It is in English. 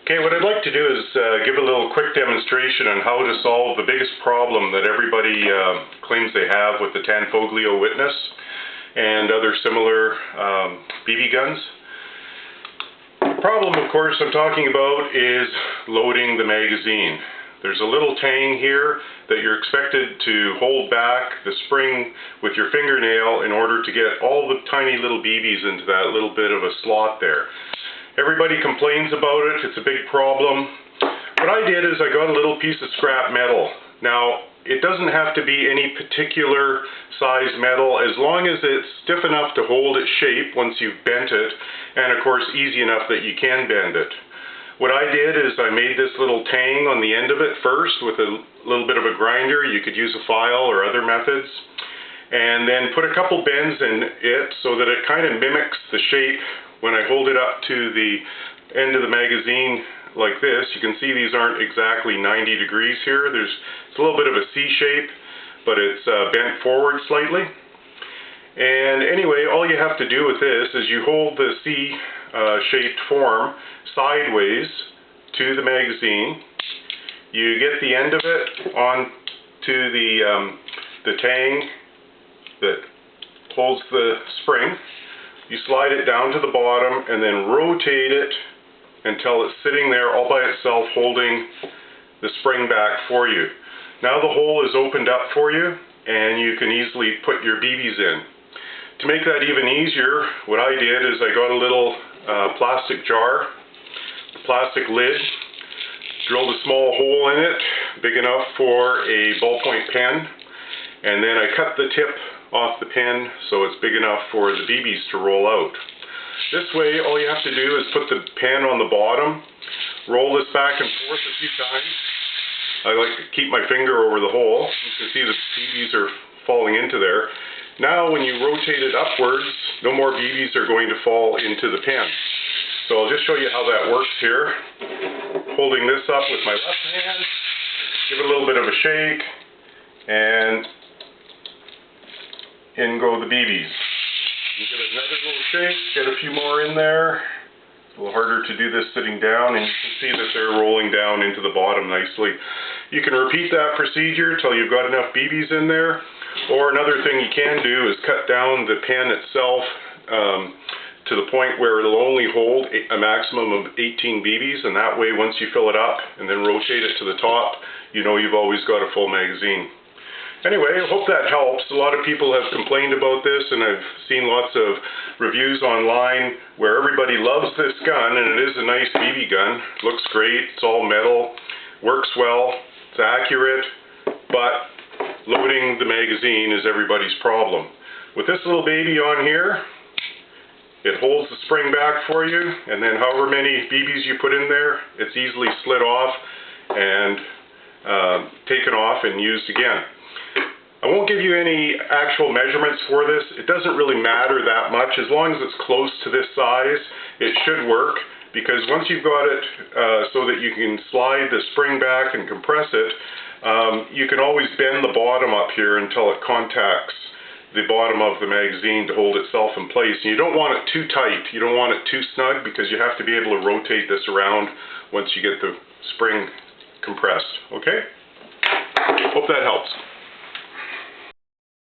Okay, what I'd like to do is give a little quick demonstration on how to solve the biggest problem that everybody claims they have with the Tanfoglio Witness and other similar BB guns. The problem, of course, I'm talking about is loading the magazine. There's a little tang here that you're expected to hold back the spring with your fingernail in order to get all the tiny little BBs into that little bit of a slot there. Everybody complains about it. It's a big problem. What I did is I got a little piece of scrap metal. Now, it doesn't have to be any particular size metal as long as it's stiff enough to hold its shape once you've bent it, and of course easy enough that you can bend it. What I did is I made this little tang on the end of it first with a little bit of a grinder. You could use a file or other methods. And then put a couple bends in it so that it kind of mimics the shape. When I hold it up to the end of the magazine like this, you can see these aren't exactly 90 degrees here. It's a little bit of a C shape, but it's bent forward slightly. And anyway, all you have to do with this is you hold the C-shaped form sideways to the magazine. You get the end of it onto the tang that holds the spring. You slide it down to the bottom and then rotate it until it's sitting there all by itself holding the spring back for you. Now the hole is opened up for you and you can easily put your BBs in. To make that even easier, what I did is I got a little plastic jar, plastic lid, drilled a small hole in it big enough for a ballpoint pen, and then I cut the tip off the pen so it's big enough for the BBs to roll out. This way, all you have to do is put the pen on the bottom, roll this back and forth a few times. I like to keep my finger over the hole. You can see the BBs are falling into there. Now when you rotate it upwards, no more BBs are going to fall into the pen. So I'll just show you how that works here. Holding this up with my left hand, give it a little bit of a shake, and in go the BBs. You give it another little shake, get a few more in there. It's a little harder to do this sitting down, and you can see that they're rolling down into the bottom nicely. You can repeat that procedure till you've got enough BBs in there, or another thing you can do is cut down the pen itself to the point where it'll only hold a maximum of 18 BBs, and that way once you fill it up and then rotate it to the top, you know you've always got a full magazine. Anyway, I hope that helps. A lot of people have complained about this, and I've seen lots of reviews online where everybody loves this gun, and it is a nice BB gun. Looks great, it's all metal, works well, it's accurate, but loading the magazine is everybody's problem. With this little baby on here, it holds the spring back for you, and then however many BBs you put in there, it's easily slid off and taken off and used again. I won't give you any actual measurements for this. It doesn't really matter that much. As long as it's close to this size, it should work, because once you've got it so that you can slide the spring back and compress it, you can always bend the bottom up here until it contacts the bottom of the magazine to hold itself in place. And you don't want it too tight. You don't want it too snug, because you have to be able to rotate this around once you get the spring compressed. Okay? Hope that helps.